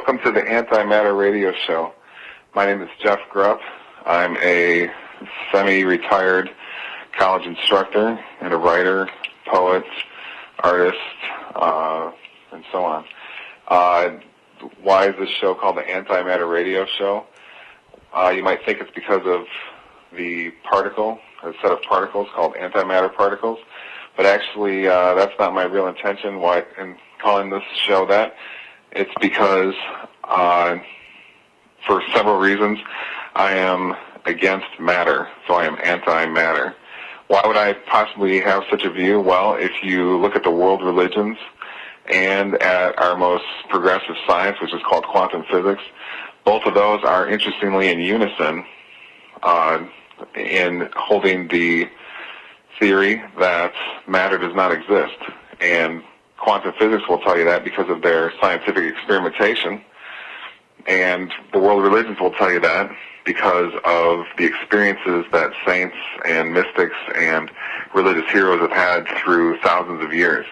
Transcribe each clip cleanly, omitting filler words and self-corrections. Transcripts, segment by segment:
Welcome to the Antimatter radio show. My name is Jeff Grupp. I'm a semi-retired college instructor and a writer, poet, artist, and so on. Why is this show called the Antimatter radio show? You might think it's because of the particle, a set of particles called antimatter particles, but actually that's not my real intention in calling this show that. It's because, for several reasons, I am against matter, so I am anti-matter. Why would I possibly have such a view? Well, if you look at the world religions and at our most progressive science, which is called quantum physics, both of those are interestingly in unison in holding the theory that matter does not exist. And quantum physics will tell you that because of their scientific experimentation, and the world religions will tell you that because of the experiences that saints and mystics and religious heroes have had through thousands of years.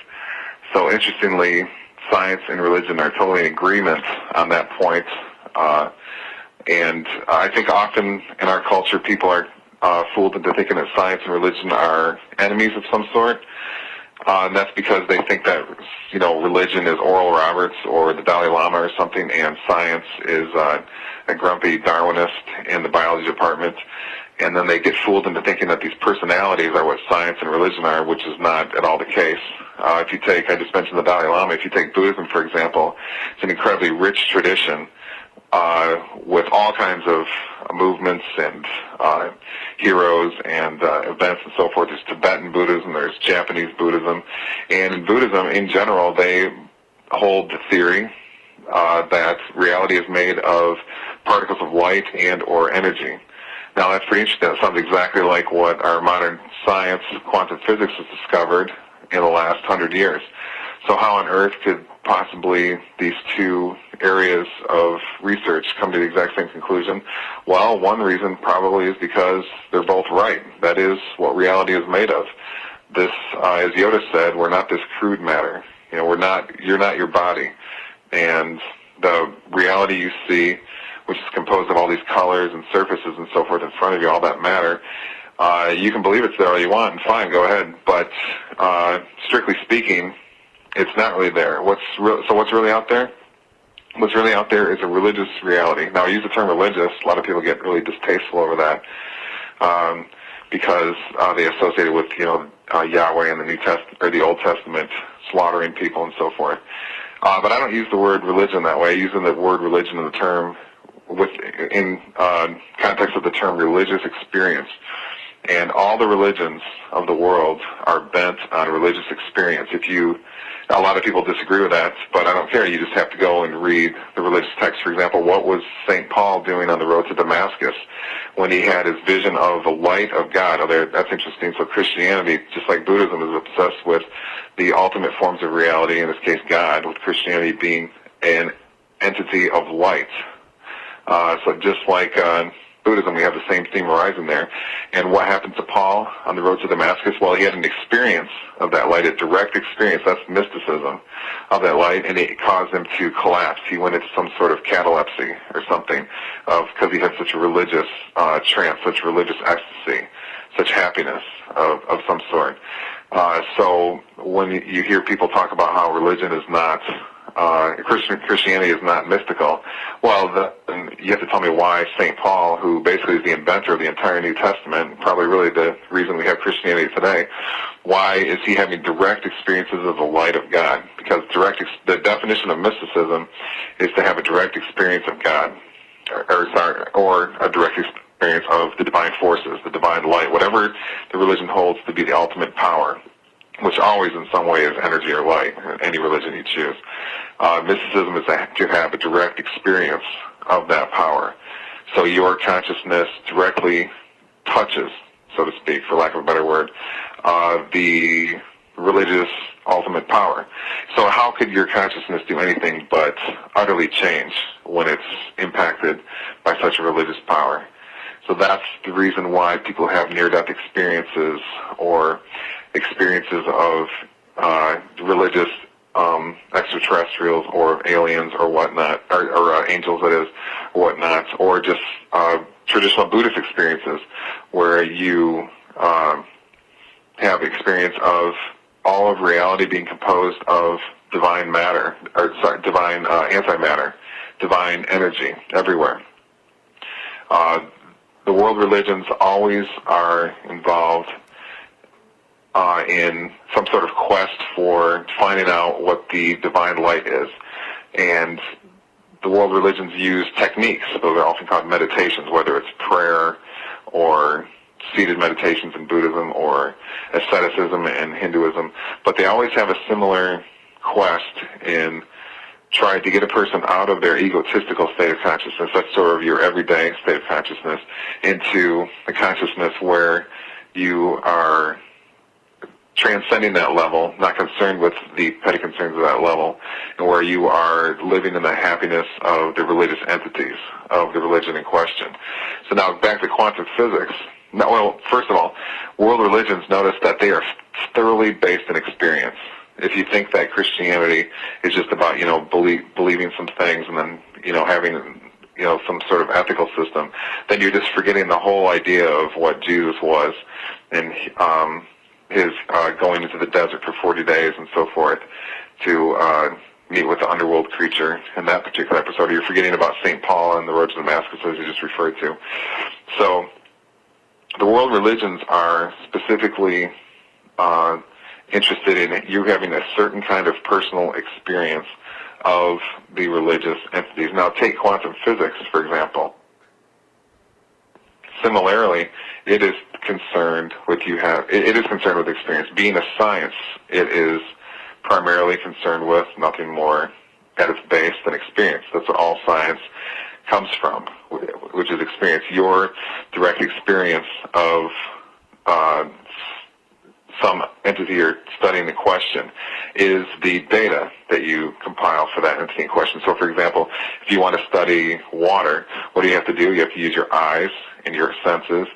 So interestingly, science and religion are totally in agreement on that point, and I think often in our culture people are fooled into thinking that science and religion are enemies of some sort. And that's because they think that, religion is Oral Roberts or the Dalai Lama or something, and science is a grumpy Darwinist in the biology department. And then they get fooled into thinking that these personalities are what science and religion are, which is not at all the case. I just mentioned the Dalai Lama. If you take Buddhism, for example, it's an incredibly rich tradition with all kinds of movements and heroes and events and so forth. There's Tibetan Buddhism, there's Japanese Buddhism, and in Buddhism in general they hold the theory that reality is made of particles of light and or energy. Now that's pretty interesting. That sounds exactly like what our modern science, quantum physics, has discovered in the last 100 years. So how on earth could possibly these two areas of research come to the exact same conclusion? Well, one reason probably is because they're both right. That is what reality is made of. This, as Yoda said, we're not this crude matter. You're not your body. And the reality you see, which is composed of all these colors and surfaces and so forth in front of you, all that matter, you can believe it's there all you want, and fine, go ahead. But strictly speaking, it's not really there. So what's really out there? What's really out there is a religious reality. Now, I use the term religious. A lot of people get really distasteful over that because they associate it with, Yahweh in the New Testament or the Old Testament, slaughtering people and so forth. But I don't use the word religion that way. I use the word religion in the term in context of the term religious experience. And all the religions of the world are bent on religious experience. A lot of people disagree with that, but I don't care. You just have to go and read the religious text. For example, what was St. Paul doing on the road to Damascus when he had his vision of the light of God? That's interesting. So Christianity, just like Buddhism, is obsessed with the ultimate forms of reality, in this case God, with Christianity being an entity of light. So just like Buddhism, we have the same theme arising there. And what happened to Paul on the road to Damascus? Well, he had an experience of that light, a direct experience. That's mysticism of that light, and it caused him to collapse. He went into some sort of catalepsy or something because he had such a religious trance, such religious ecstasy, such happiness of some sort. So when you hear people talk about how religion is not Christianity is not mystical, well, you have to tell me why St. Paul, who basically is the inventor of the entire New Testament, probably really the reason we have Christianity today, why is he having direct experiences of the light of God? Because the definition of mysticism is to have a direct experience of God, or a direct experience of the divine forces, the divine light, whatever the religion holds to be the ultimate power, which always in some way is energy or light, any religion you choose. Mysticism is to have a direct experience of that power. So your consciousness directly touches, so to speak, for lack of a better word, the religious ultimate power. So how could your consciousness do anything but utterly change when it's impacted by such a religious power? So that's the reason why people have near-death experiences or experiences of religious extraterrestrials or aliens or whatnot, or angels, that is, or whatnot, or just traditional Buddhist experiences where you have experience of all of reality being composed of divine matter, or sorry, divine antimatter, divine energy everywhere. The world religions always are involved in some sort of quest for finding out what the divine light is. And the world religions use techniques. Those are often called meditations, whether it's prayer or seated meditations in Buddhism or asceticism in Hinduism. But they always have a similar quest in trying to get a person out of their egotistical state of consciousness, that's sort of your everyday state of consciousness, into a consciousness where you are transcending that level, not concerned with the petty concerns of that level, and where you are living in the happiness of the religious entities of the religion in question. So now back to quantum physics. Now, well, first of all, world religions, notice that they are thoroughly based in experience. If you think that Christianity is just about, believing some things and then, having, some sort of ethical system, then you're just forgetting the whole idea of what Jesus was and his going into the desert for 40 days and so forth to meet with the underworld creature in that particular episode. You're forgetting about St. Paul and the road to Damascus, as you just referred to. So the world religions are specifically interested in you having a certain kind of personal experience of the religious entities. Now, take quantum physics, for example. Similarly, it is concerned with experience. Being a science, it is primarily concerned with nothing more at its base than experience. That's what all science comes from, which is experience. Your direct experience of some entity you're studying in question is the data that you compile for that entity in question. So, for example, if you want to study water, what do you have to do? You have to use your eyes and your senses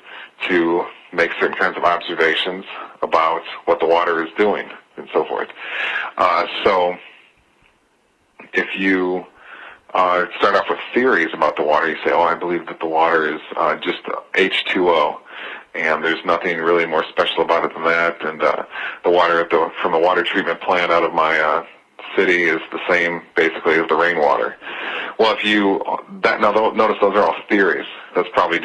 to make certain kinds of observations about what the water is doing and so forth. So if you start off with theories about the water, you say, I believe that the water is just H2O. And there's nothing really more special about it than that. And the water from the water treatment plant out of my city is the same, basically, as the rainwater. Well, notice those are all theories. Those are probably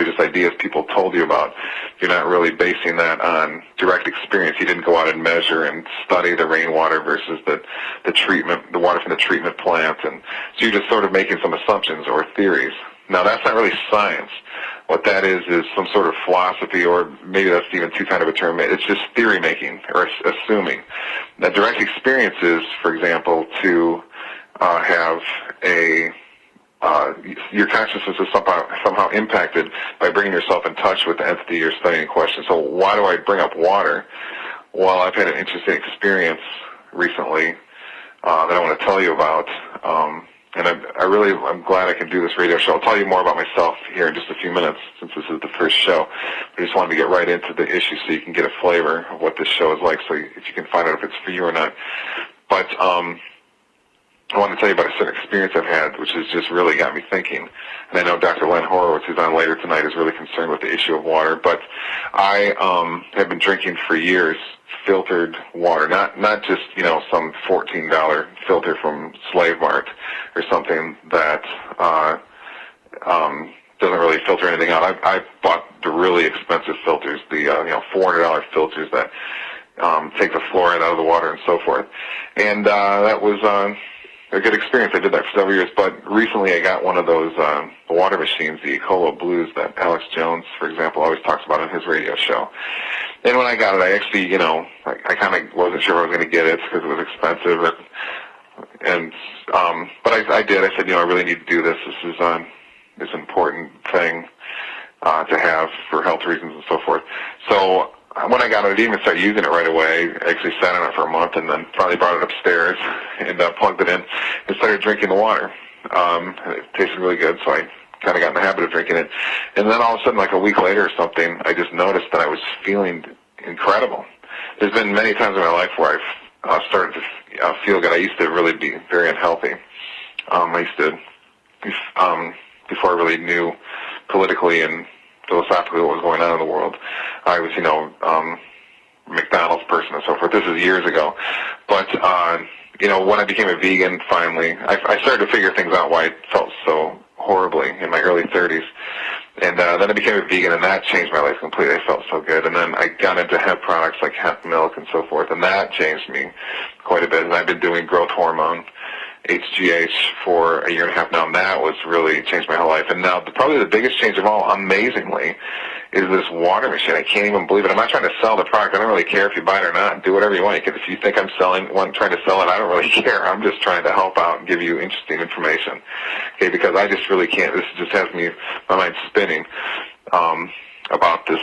just ideas people told you about. You're not really basing that on direct experience. You didn't go out and measure and study the rainwater versus the water from the treatment plant, and so you're just sort of making some assumptions or theories. Now, that's not really science. What that is some sort of philosophy, or maybe that's even too kind of a term. It's just theory making or assuming. Now, direct experience is, for example, to have your consciousness is somehow impacted by bringing yourself in touch with the entity you're studying in question. So why do I bring up water? Well, I've had an interesting experience recently that I want to tell you about. And I'm glad I can do this radio show. I'll tell you more about myself here in just a few minutes, since this is the first show. I just wanted to get right into the issue so you can get a flavor of what this show is like, so if you can find out if it's for you or not. But I want to tell you about a certain experience I've had, which has just really got me thinking. And I know Dr. Len Horowitz, who's on later tonight, is really concerned with the issue of water. But I have been drinking for years filtered water, not just some $14 filter from Slave Mart or something that doesn't really filter anything out. I've bought the really expensive filters, the $400 filters that take the fluoride out of the water and so forth. And that was a good experience. I did that for several years, but recently I got one of those water machines, the Ecolo Blues, that Alex Jones, for example, always talks about on his radio show. And when I got it, I actually, I kind of wasn't sure I was going to get it because it was expensive. But I did. I said, I really need to do this. This is an important thing to have for health reasons and so forth. So when I got it, I didn't even start using it right away. I actually sat on it for a month and then finally brought it upstairs and plugged it in and started drinking the water. It tasted really good, so I kind of got in the habit of drinking it. And then all of a sudden, like a week later or something, I just noticed that I was feeling incredible. There's been many times in my life where I've started to, feel good. I used to really be very unhealthy. I used to, before I really knew politically and philosophically what was going on in the world, I was, McDonald's person and so forth. This is years ago. But, when I became a vegan finally, I started to figure things out why I felt so horribly in my early 30s. And then I became a vegan, and that changed my life completely. I felt so good. And then I got into hemp products like hemp milk and so forth, and that changed me quite a bit. And I've been doing growth hormone, HGH, for a year and a half now, and that was really changed my whole life. And now probably the biggest change of all, amazingly, is this water machine. I can't even believe it. I'm not trying to sell the product. I don't really care if you buy it or not. Do whatever you want. If you think I'm trying to sell it, I don't really care. I'm just trying to help out and give you interesting information. Okay, because I just really can't. This just has my mind spinning about this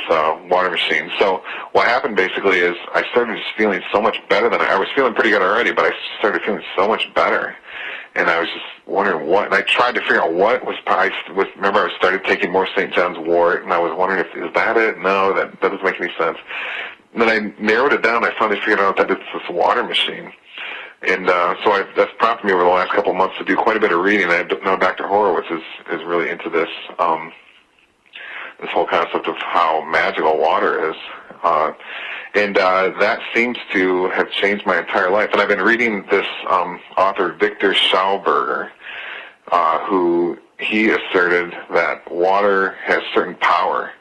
water machine. So what happened basically is I started just feeling so much better than I was feeling pretty good already, but I started feeling so much better. And I was just wondering what, and I tried to figure out what was, remember I started taking more St. John's wort, and I was wondering is that it? No, that doesn't make any sense. And then I narrowed it down, I finally figured out that it's this water machine. And so that's prompted me over the last couple of months to do quite a bit of reading. I know Dr. Horowitz is really into this, this whole concept of how magical water is. And that seems to have changed my entire life. And I've been reading this author, Victor Schauberger, who he asserted that water has certain power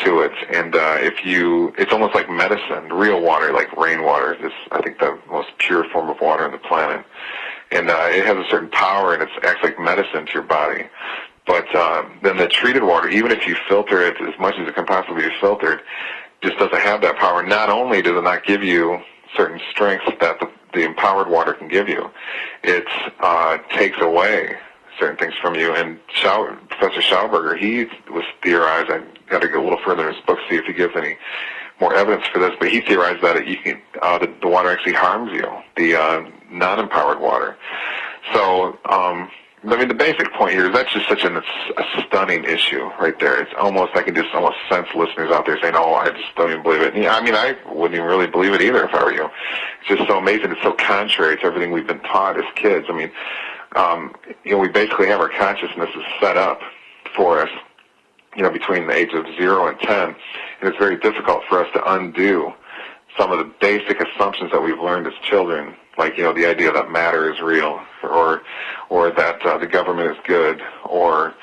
to it. And it's almost like medicine. Real water, like rainwater, is, I think, the most pure form of water on the planet. And it has a certain power, and it acts like medicine to your body. But then the treated water, even if you filter it as much as it can possibly be filtered, just doesn't have that power. Not only does it not give you certain strengths that the empowered water can give you, it takes away certain things from you. And Professor Schauberger, he was theorized, I got to go a little further in his book, see if he gives any more evidence for this, but he theorized that the water actually harms you, the non-empowered water. So, the basic point here is that's just such a stunning issue right there. It's almost, I can just almost sense listeners out there saying, oh, I just don't even believe it. And, I wouldn't even really believe it either if I were you. It's just so amazing. It's so contrary to everything we've been taught as kids. We basically have our consciousness is set up for us, between the age of 0 and 10, and it's very difficult for us to undo some of the basic assumptions that we've learned as children, like, the idea that matter is real, or that the government is good, or,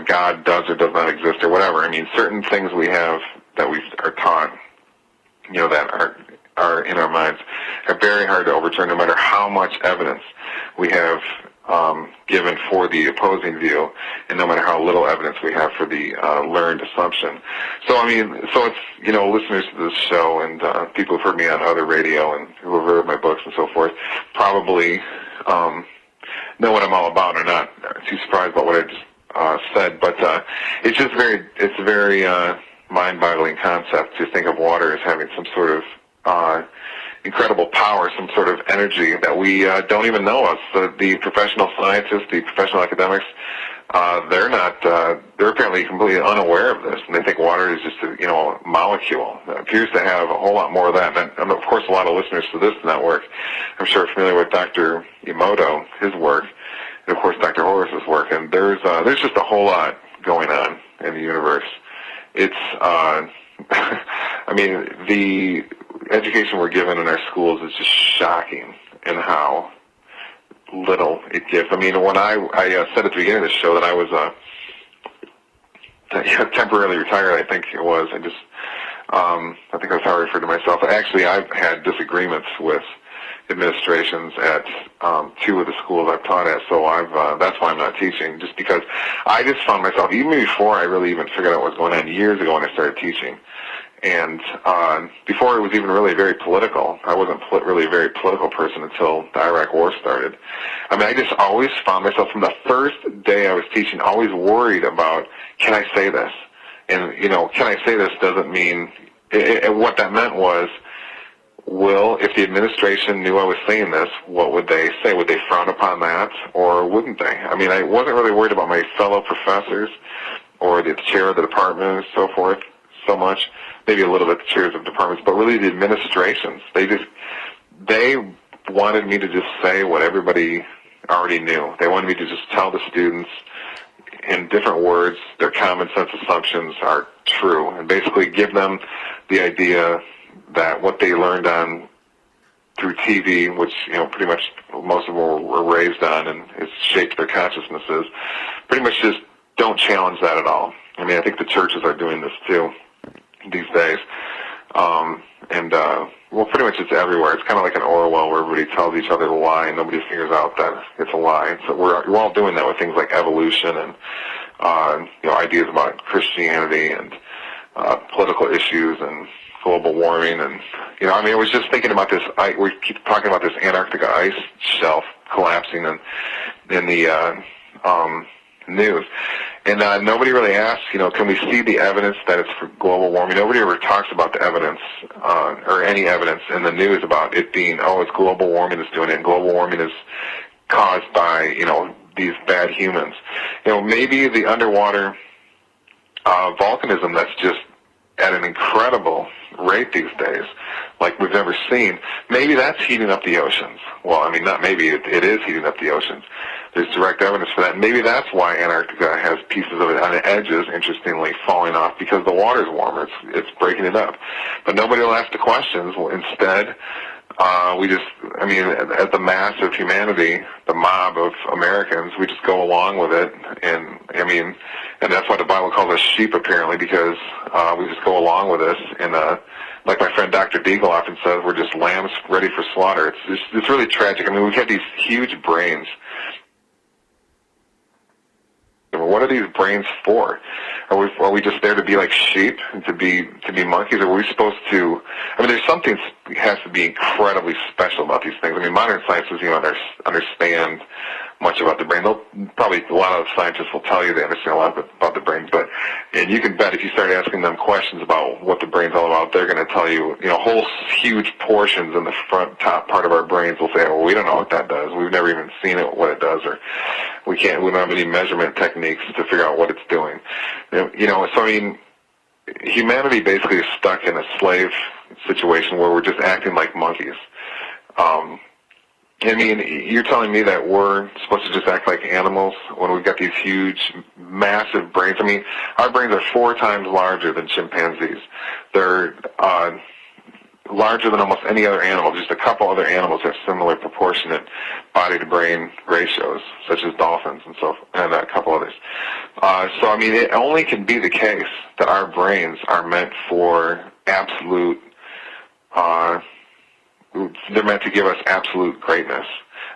God does or does not exist, or whatever. Certain things we have that we are taught, that are in our minds, are very hard to overturn no matter how much evidence we have given for the opposing view, and no matter how little evidence we have for the learned assumption. So it's, listeners to this show and people who've heard me on other radio and who have read my books and so forth probably know what I'm all about, and are not too surprised about what I just said. But it's a very mind-boggling concept to think of water as having some sort of incredible power, some sort of energy that we don't even know of. So the professional scientists, the professional academics, they're apparently completely unaware of this, and they think water is just a molecule. It appears to have a whole lot more of that. And of course, a lot of listeners to this network, I'm sure, are familiar with Dr. Emoto, his work, and of course Dr. Horace's work. And there's just a whole lot going on in the universe. It's the education we're given in our schools is just shocking in how little it gives. When I said at the beginning of the show that I was temporarily retired, I think it was. I think that's how I referred to myself. Actually, I've had disagreements with administrations at 2 of the schools I've taught at, so that's why I'm not teaching, just because I just found myself, even before I really even figured out what was going on years ago when I started teaching, and before it was even really very political. I wasn't really a very political person until the Iraq War started. I just always found myself from the first day I was teaching always worried about, can I say this? And, can I say this doesn't mean, what that meant was, if the administration knew I was saying this, what would they say? Would they frown upon that, or wouldn't they? I wasn't really worried about my fellow professors or the chair of the department and so forth so much, maybe a little bit the chairs of departments, but really the administrations. they wanted me to just say what everybody already knew. They wanted me to just tell the students in different words their common sense assumptions are true, and basically give them the idea that what they learned on through TV, which pretty much most of them were raised on and it's shaped their consciousnesses, pretty much just don't challenge that at all. I mean, I think the churches are doing this too these days. Well, pretty much it's everywhere. It's kind of like an Orwell where everybody tells each other a lie and nobody figures out that it's a lie. So we're all doing that with things like evolution and ideas about Christianity and political issues and global warming. And I was just thinking about this. We keep talking about this Antarctica ice shelf collapsing in the news. And nobody really asks, can we see the evidence that it's for global warming? Nobody ever talks about the evidence or any evidence in the news about it being, it's global warming that's doing it, and global warming is caused by, these bad humans. Maybe the underwater volcanism that's just at an incredible rate these days, like we've never seen, maybe that's heating up the oceans. Well, I mean, not maybe, it is heating up the oceans. There's direct evidence for that. Maybe that's why Antarctica has pieces of it on the edges, interestingly, falling off, because the water's warmer. It's breaking it up. But nobody will ask the questions. Well, instead, as the mass of humanity, the mob of Americans, we just go along with it. And that's why the Bible calls us sheep, apparently, because we just go along with this. And like my friend Dr. Deagle often says, we're just lambs ready for slaughter. It's really tragic. I mean, we've had these huge brains. What are these brains for? Are we just there to be like sheep and to be monkeys? Or are we supposed to? I mean, there's something that has to be incredibly special about these things. I mean, modern science doesn't even understand much about the brain. Probably a lot of scientists will tell you they understand a lot about the brain, and you can bet if you start asking them questions about what the brain's all about, they're going to tell you, whole huge portions in the top part of our brains will say, well, we don't know what that does. We've never even seen it, what it does, or we don't have any measurement techniques to figure out what it's doing. So I mean, humanity basically is stuck in a slave situation where we're just acting like monkeys. I mean, you're telling me that we're supposed to just act like animals when we've got these huge, massive brains? I mean, our brains are 4 times larger than chimpanzees. They're larger than almost any other animal. Just a couple other animals have similar proportionate body-to-brain ratios, such as dolphins and a couple others. So, I mean, it only can be the case that our brains are meant for absolute they're meant to give us absolute greatness.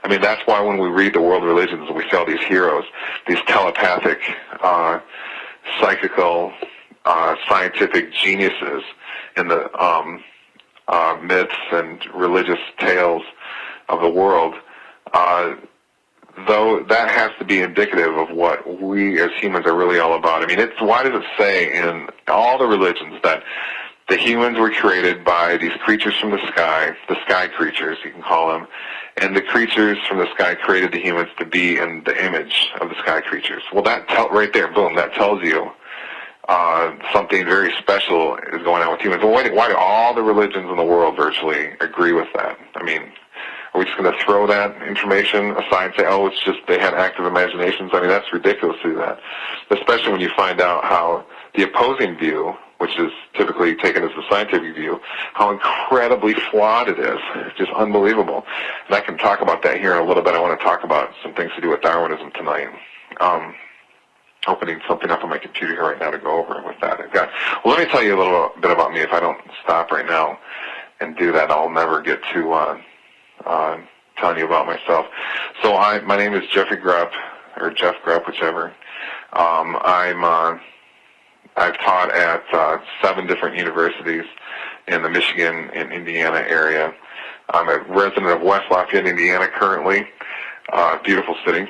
I mean, that's why when we read the world religions, we see all these heroes, these telepathic, psychical, scientific geniuses in the myths and religious tales of the world, though that has to be indicative of what we as humans are really all about. I mean, why does it say in all the religions that the humans were created by these creatures from the sky creatures, you can call them, and the creatures from the sky created the humans to be in the image of the sky creatures? Well, right there, boom, that tells you something very special is going on with humans. Well, why do all the religions in the world virtually agree with that? I mean, are we just going to throw that information aside and say, it's just they had active imaginations? I mean, that's ridiculous to do that, especially when you find out how the opposing view, which is typically taken as the scientific view, how incredibly flawed it is. It's just unbelievable. And I can talk about that here in a little bit. I want to talk about some things to do with Darwinism tonight. Opening something up on my computer here right now to go over with that. Well, let me tell you a little bit about me. If I don't stop right now and do that, I'll never get to telling you about myself. So my name is Jeffrey Grupp, or Jeff Grupp, whichever. I've taught at 7 different universities in the Michigan and Indiana area. I'm a resident of West Lafayette, Indiana currently. Beautiful city,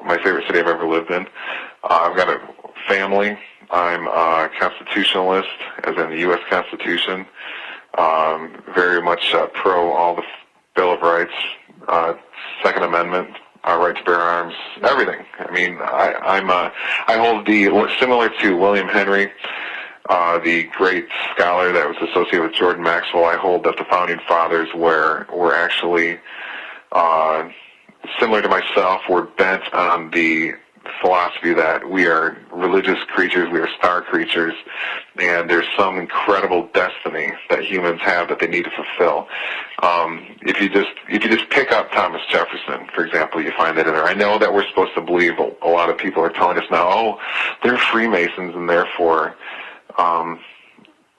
my favorite city I've ever lived in. I've got a family. I'm a constitutionalist, as in the U.S. Constitution. Very much pro all the Bill of Rights, Second Amendment, right to bear arms, everything. I mean, I hold similar to William Henry, the great scholar that was associated with Jordan Maxwell, I hold that the founding fathers were actually similar to myself, were bent on the philosophy that we are religious creatures, we are star creatures, and there's some incredible destiny that humans have that they need to fulfill. If you just pick up Thomas Jefferson, for example, you find that in there. I know that we're supposed to believe, a lot of people are telling us now, oh, they're Freemasons and therefore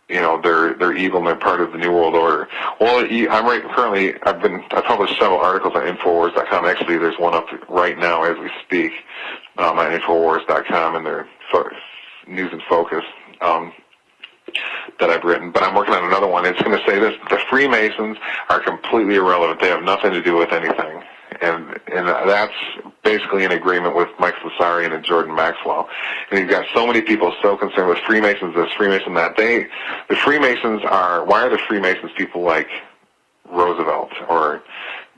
they're evil and they're part of the New World Order. Well, I published several articles on Infowars.com. Actually, there's one up right now as we speak on Infowars.com, and they're News and Focus that I've written. But I'm working on another one. It's going to say this: the Freemasons are completely irrelevant. They have nothing to do with anything. And that's basically in agreement with Mike Slesarian and Jordan Maxwell. And you've got so many people so concerned with Freemasons this, Freemason that. The Freemasons why are the Freemasons people like Roosevelt or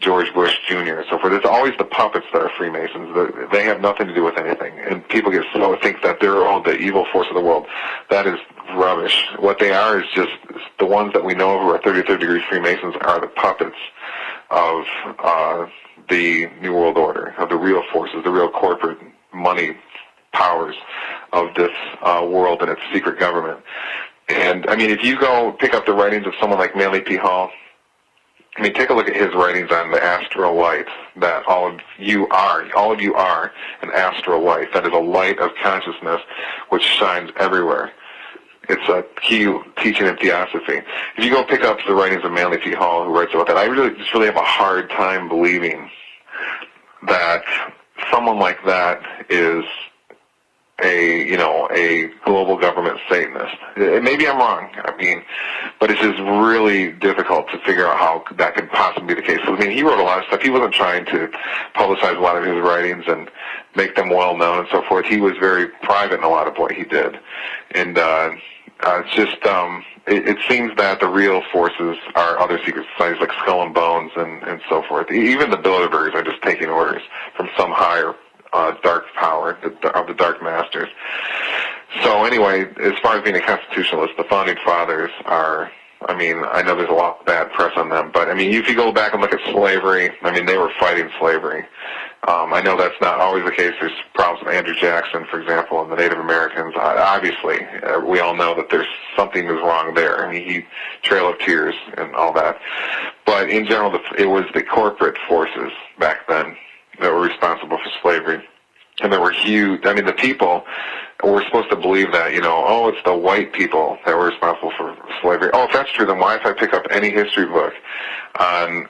George Bush Jr. and so forth? It's always the puppets that are Freemasons. They have nothing to do with anything. And people think that they're all the evil force of the world. That is rubbish. What they are is just the ones that we know of who are 33rd degree Freemasons are the puppets of the New World Order, of the real forces, the real corporate money powers of this world and its secret government. And, I mean, if you go pick up the writings of someone like Manly P. Hall, I mean, take a look at his writings on the astral light, that all of you are an astral light. That is a light of consciousness which shines everywhere. It's a key teaching in theosophy. If you go pick up the writings of Manly P. Hall, who writes about that, I really have a hard time believing that someone like that is a global government Satanist. Maybe I'm wrong. I mean, but it's just really difficult to figure out how that could possibly be the case. So, I mean, he wrote a lot of stuff. He wasn't trying to publicize a lot of his writings and make them well known and so forth. He was very private in a lot of what he did, and it's just it seems that the real forces are other secret societies like Skull and Bones and so forth. Even the Bilderbergers are just taking orders from some higher dark power of the Dark Masters. So anyway, as far as being a constitutionalist, the Founding Fathers are, I mean, I know there's a lot of bad press on them, but I mean, if you go back and look at slavery, I mean, they were fighting slavery. I know that's not always the case. There's problems with Andrew Jackson, for example, and the Native Americans. Obviously, we all know that there's something is wrong there. I mean, Trail of Tears and all that. But in general, it was the corporate forces back then that were responsible for slavery. And there were huge, I mean, the people were supposed to believe that, oh, it's the white people that were responsible for slavery. Oh, if that's true, then why, if I pick up any history book on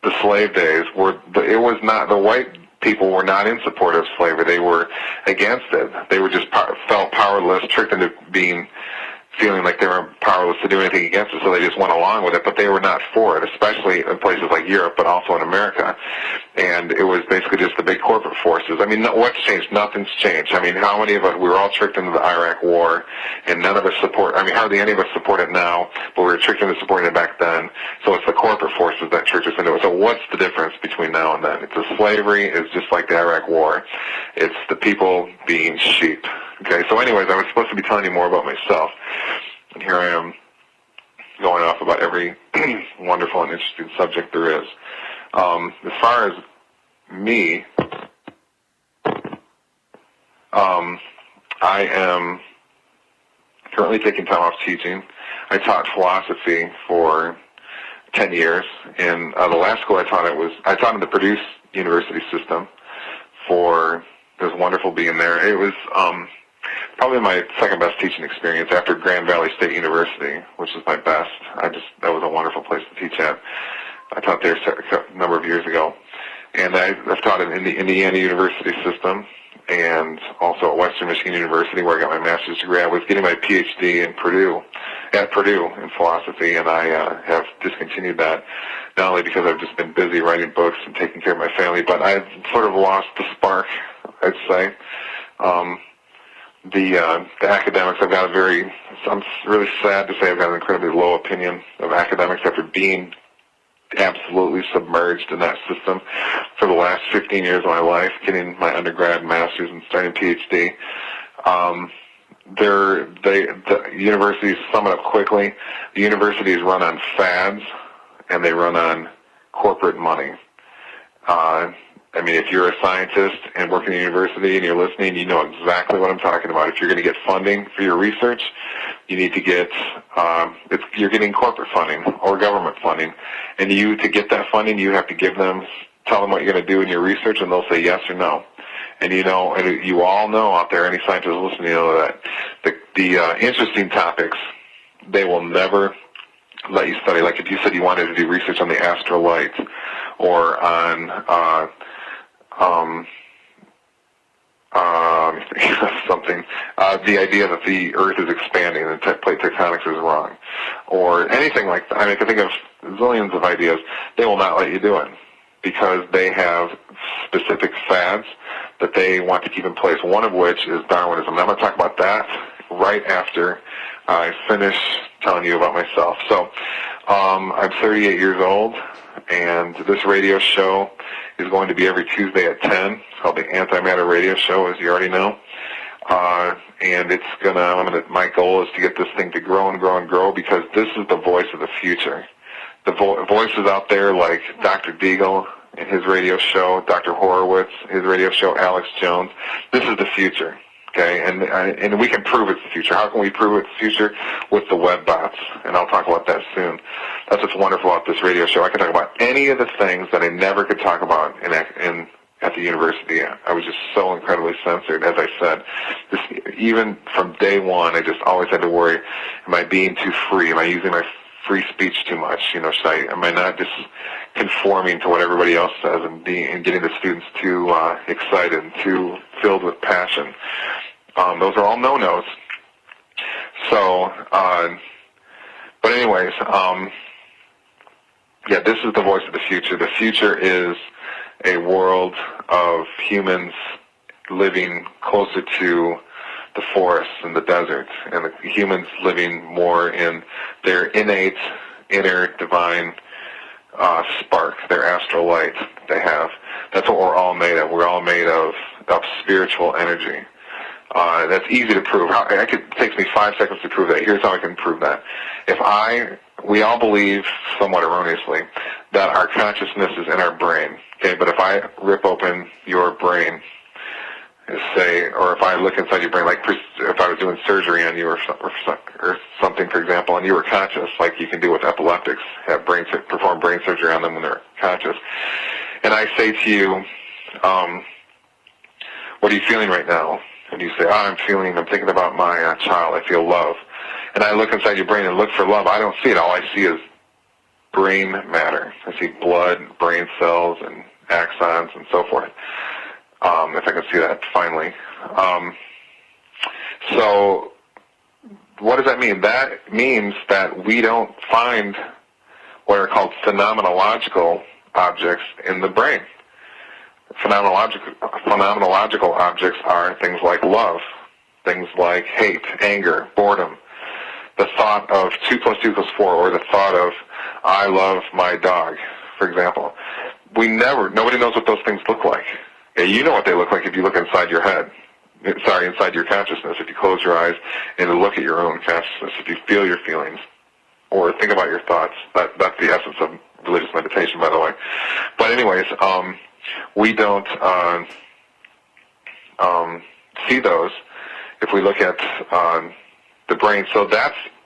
the slave days, it was not, the white people were not in support of slavery. They were against it. They were just felt powerless, tricked into feeling like they were powerless to do anything against it, so they just went along with it, but they were not for it, especially in places like Europe, but also in America. And it was basically just the big corporate forces. I mean, what's changed? Nothing's changed. I mean, how many of us, we were all tricked into the Iraq War, and none of us hardly any of us support it now, but we were tricked into supporting it back then. So it's the corporate forces that tricked us into it. So what's the difference between now and then? It's the slavery, it's just like the Iraq War. It's the people being sheep. Okay, so anyways, I was supposed to be telling you more about myself, and here I am going off about every wonderful and interesting subject there is. As far as me, I am currently taking time off teaching. I taught philosophy for 10 years, and the last school I taught in the Purdue University system it was wonderful being there. It was probably my second best teaching experience after Grand Valley State University, which is my best. That was a wonderful place to teach at. I taught there a number of years ago. And I've taught in the Indiana University system and also at Western Michigan University, where I got my master's degree. I was getting my PhD at Purdue in philosophy, and I have discontinued that, not only because I've just been busy writing books and taking care of my family, but I've sort of lost the spark, I'd say. The academics, I'm really sad to say I've got an incredibly low opinion of academics after being absolutely submerged in that system for the last 15 years of my life, getting my undergrad, master's, and starting PhD. the universities, sum it up quickly, the universities run on fads and they run on corporate money. I mean, if you're a scientist and work in a university and you're listening, you know exactly what I'm talking about. If you're going to get funding for your research, you need to get, you're getting corporate funding or government funding. And to get that funding, you have to tell them what you're going to do in your research, and they'll say yes or no. And and you all know out there, any scientists listening, that the interesting topics, they will never let you study. Like if you said you wanted to do research on the astral light or on something, the idea that the Earth is expanding and plate tectonics is wrong, or anything like that. I mean, I can think of zillions of ideas. They will not let you do it because they have specific fads that they want to keep in place, one of which is Darwinism. And I'm going to talk about that right after I finish telling you about myself. So I'm 38 years old, and this radio show is going to be every Tuesday at 10. It's called the Antimatter Radio Show, as you already know. And my goal is to get this thing to grow and grow and grow, because this is the voice of the future. The voices out there like Dr. Deagle and his radio show, Dr. Horowitz, his radio show, Alex Jones. This is the future, okay? And we can prove it's the future. How can we prove it's the future? With the web bots, and I'll talk about that soon. That's what's wonderful about this radio show. I can talk about any of the things that I never could talk about at the university. I was just so incredibly censored, as I said. Even from day one, I just always had to worry, am I being too free? Am I using my free speech too much? Am I not just conforming to what everybody else says and getting the students too excited and too filled with passion? Those are all no-nos. So, but anyways, this is the voice of the future. The future is a world of humans living closer to the forests and the deserts, and the humans living more in their innate, inner, divine spark, their astral light they have. That's what we're all made of. We're all made of spiritual energy. That's easy to prove. It takes me 5 seconds to prove that. Here's how I can prove that. We all believe, somewhat erroneously, that our consciousness is in our brain. Okay, but if I rip open your brain, or if I look inside your brain, like if I was doing surgery on you or something, for example, and you were conscious, like you can do with epileptics, perform brain surgery on them when they're conscious, and I say to you, what are you feeling right now? And you say, I'm thinking about my child, I feel love. And I look inside your brain and look for love. I don't see it. All I see is brain matter. I see blood, brain cells, and axons, and so forth. If I can see that finally. So what does that mean? That means that we don't find what are called phenomenological objects in the brain. Phenomenological objects are things like love, things like hate, anger, boredom, the thought of 2 + 2 = 4, or the thought of I love my dog, for example. Nobody knows what those things look like. Yeah, you know what they look like if you look inside your head. Inside your consciousness. If you close your eyes and look at your own consciousness, if you feel your feelings, or think about your thoughts. That's the essence of religious meditation, by the way. But anyways, we don't see those if we look at the brain. So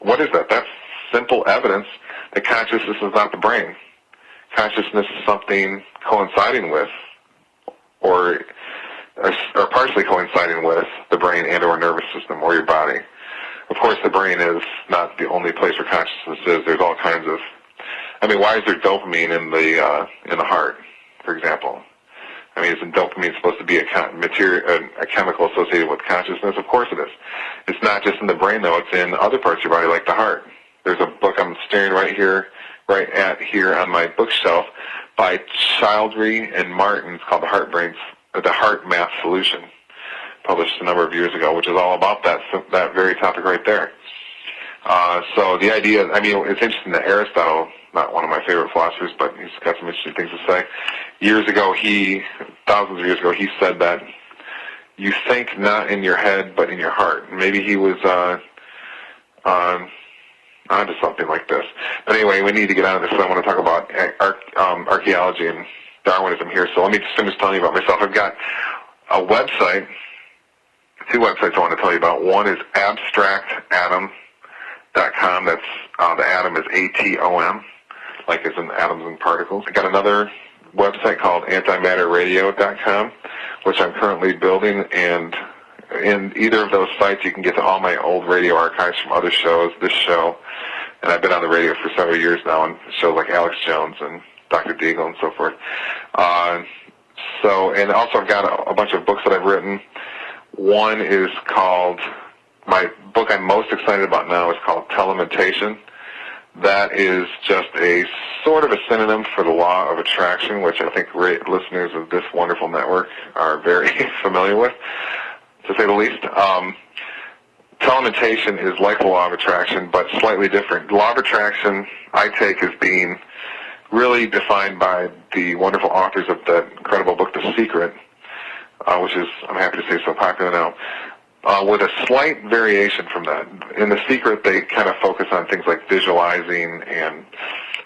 what is that? That's simple evidence that consciousness is not the brain. Consciousness is something coinciding with, or partially coinciding with the brain and or nervous system or your body. Of course, the brain is not the only place where consciousness is. There's all kinds of, why is there dopamine in the heart, for example? Isn't dopamine supposed to be a chemical associated with consciousness? Of course it is. It's not just in the brain, though. It's in other parts of your body, like the heart. There's a book I'm staring right at here on my bookshelf by Childrey and Martin. It's called The Heart Math Solution, published a number of years ago, which is all about that very topic right there. So the idea, it's interesting that Aristotle, not one of my favorite philosophers, but he's got some interesting things to say. Thousands of years ago, he said that you think not in your head but in your heart. Maybe he was onto something like this. But anyway, we need to get on to this. So I want to talk about archaeology and Darwinism here. So let me just finish telling you about myself. I've got a website, two websites I want to tell you about. One is abstractatom.com. That's the atom is ATOM, like as in atoms and particles. I got another website called antimatterradio.com, which I'm currently building, and in either of those sites you can get to all my old radio archives from other shows, this show, and I've been on the radio for several years now on shows like Alex Jones and Dr. Deagle and so forth. And also I've got a bunch of books that I've written. One is called, my book I'm most excited about now is called Telementation. That is just a sort of a synonym for the law of attraction, which I think listeners of this wonderful network are very familiar with, to say the least. Telementation is like the law of attraction, but slightly different. The law of attraction I take as being really defined by the wonderful authors of that incredible book, The Secret, which is, I'm happy to say, so popular now, with a slight variation from that. In The Secret, they kind of focus on things like visualizing and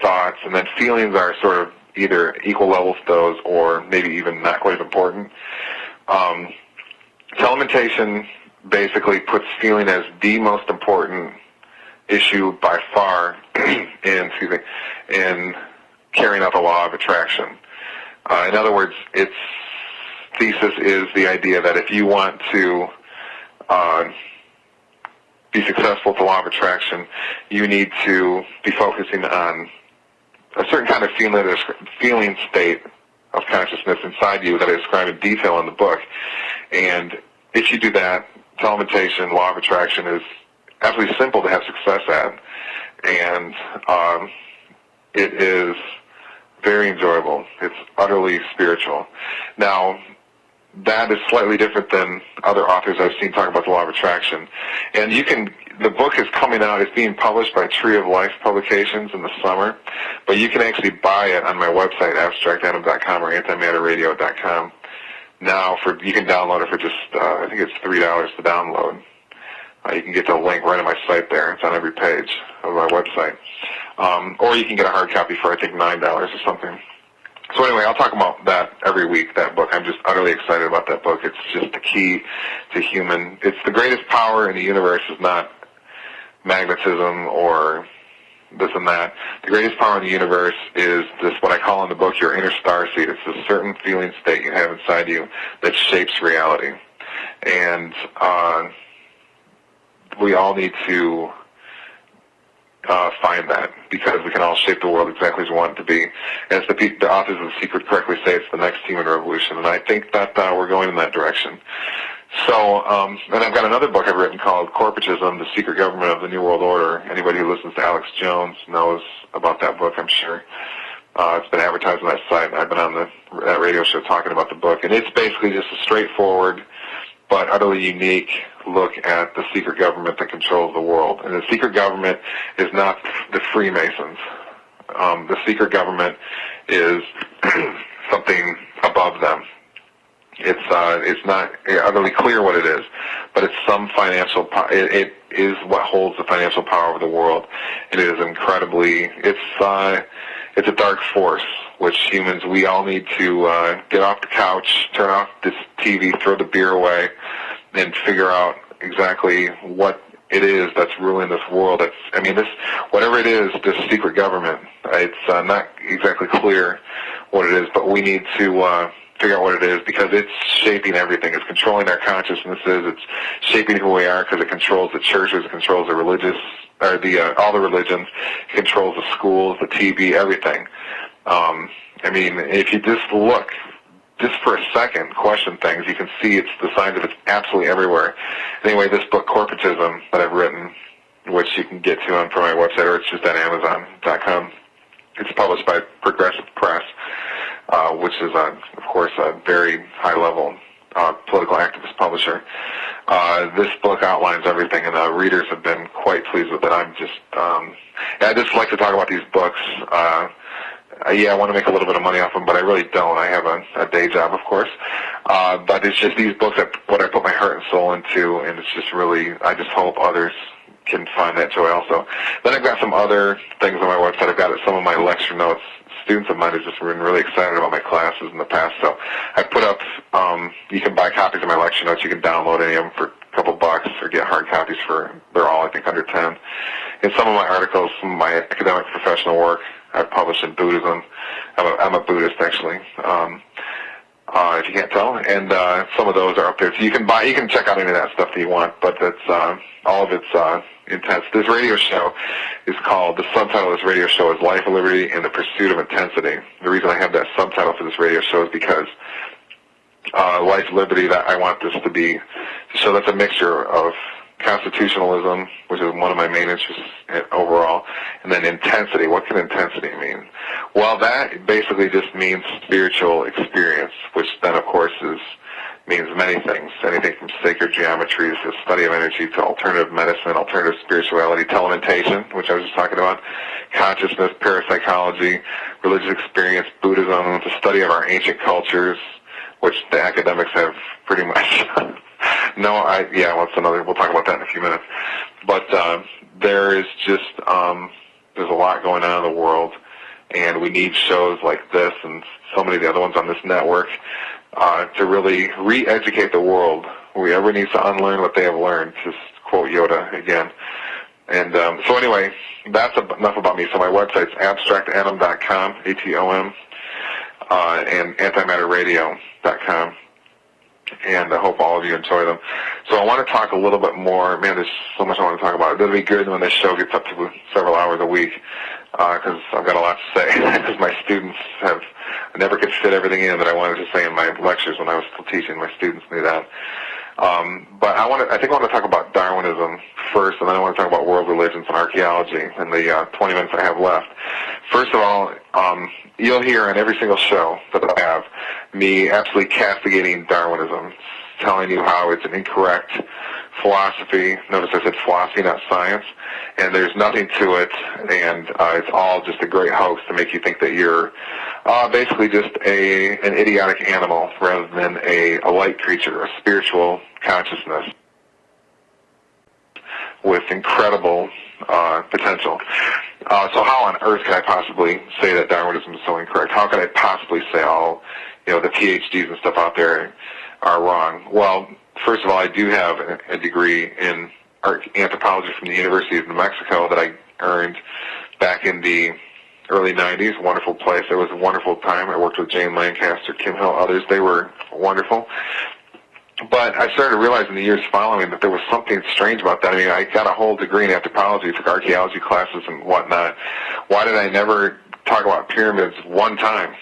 thoughts, and then feelings are sort of either equal levels to those or maybe even not quite as important. Telementation basically puts feeling as the most important issue by far in carrying out the law of attraction. In other words, its thesis is the idea that if you want to be successful with the law of attraction, you need to be focusing on a certain kind of feeling state of consciousness inside you that I describe in detail in the book. And if you do that, telementation, law of attraction is absolutely simple to have success at, and it is very enjoyable. It's utterly spiritual. Now, that is slightly different than other authors I've seen talk about the law of attraction. And the book is coming out, it's being published by Tree of Life Publications in the summer, but you can actually buy it on my website, abstractatom.com or antimatterradio.com. Now, you can download it for just, I think it's $3 to download. You can get the link right on my site there. It's on every page of my website. Or you can get a hard copy for, I think, $9 or something. So anyway, I'll talk about that every week, that book. I'm just utterly excited about that book. It's just the key to it's the greatest power in the universe is not magnetism or this and that. The greatest power in the universe is this, what I call in the book, your inner star seed. It's a certain feeling state you have inside you that shapes reality. And we all need to find that, because we can all shape the world exactly as we want it to be. As the authors of The Secret correctly say, it's the next human revolution, and I think that we're going in that direction. So, and I've got another book I've written called Corporatism, The Secret Government of the New World Order. Anybody who listens to Alex Jones knows about that book, I'm sure. It's been advertised on that site, and I've been on that radio show talking about the book. And it's basically just a straightforward but utterly unique look at the secret government that controls the world. And the secret government is not the Freemasons. The secret government is something above them. It's not utterly clear what it is, but it's some financial power. It is what holds the financial power of the world. It is incredibly. It's a dark force, which humans, we all need to get off the couch, turn off this TV, throw the beer away, and figure out exactly what it is that's ruling this world. Whatever it is, this secret government, it's not exactly clear what it is, but we need to figure out what it is, because it's shaping everything. It's controlling our consciousnesses. It's shaping who we are, because it controls the churches, it controls the religious, or all the religions. It controls the schools, the TV, everything. If you just look, just for a second, question things, you can see the signs of it's absolutely everywhere. Anyway, this book, Corporatism, that I've written, which you can get to from my website, or it's just at Amazon.com. It's published by Progressive Press, which is, of course, a very high-level political activist publisher. This book outlines everything, and the readers have been quite pleased with it. I just like to talk about these books Yeah, I want to make a little bit of money off them, but I really don't. I have a day job, of course. But it's just these books, what I put my heart and soul into, and it's just really, I just hope others can find that joy also. Then I've got some other things on my website. I've got some of my lecture notes. Students of mine have just been really excited about my classes in the past. So I put up, you can buy copies of my lecture notes. You can download any of them for a couple bucks or get hard copies they're all, I think, under 10. And some of my articles, some of my academic professional work, I've published in Buddhism. I'm a Buddhist, actually, if you can't tell. And some of those are up there. So you can check out any of that stuff that you want, but that's all of it's intense. This radio show is called, the subtitle of this radio show is Life, Liberty, and the Pursuit of Intensity. The reason I have that subtitle for this radio show is because life, liberty, that I want this to show that's a mixture of constitutionalism, which is one of my main interests overall, and then intensity. What can intensity mean? Well, that basically just means spiritual experience, which then, of course, means many things, anything from sacred geometry to study of energy to alternative medicine, alternative spirituality, telementation, which I was just talking about, consciousness, parapsychology, religious experience, Buddhism, the study of our ancient cultures, which the academics have pretty much we'll talk about that in a few minutes. But there is just, there's a lot going on in the world, and we need shows like this and so many of the other ones on this network to really re-educate the world. Whoever needs to unlearn what they have learned, to quote Yoda again. And so anyway, that's enough about me. So my website's abstractatom.com, ATOM, and antimatterradio.com. And I hope all of you enjoy them. So I want to talk a little bit more. Man, there's so much I want to talk about. It'll be good when this show gets up to several hours a week, because I've got a lot to say. Because my students I never could fit everything in that I wanted to say in my lectures when I was still teaching. My students knew that. But I think I want to talk about Darwinism first, and then I want to talk about world religions and archaeology in the 20 minutes I have left. First of all, you'll hear on every single show that I have me absolutely castigating Darwinism, telling you how it's an incorrect philosophy. Notice I said philosophy, not science. And there's nothing to it, and it's all just a great hoax to make you think that you're basically just an idiotic animal rather than a light creature, a spiritual consciousness with incredible potential. So how on earth can I possibly say that Darwinism is so incorrect? How can I possibly say all, the PhDs and stuff out there are wrong? Well, first of all, I do have a degree in anthropology from the University of New Mexico that I earned back in the early 90s. Wonderful place. It was a wonderful time. I worked with Jane Lancaster, Kim Hill, others. They were wonderful. But I started realizing the years following that there was something strange about that. I mean, I got a whole degree in anthropology, took archaeology classes and whatnot. Why did I never talk about pyramids one time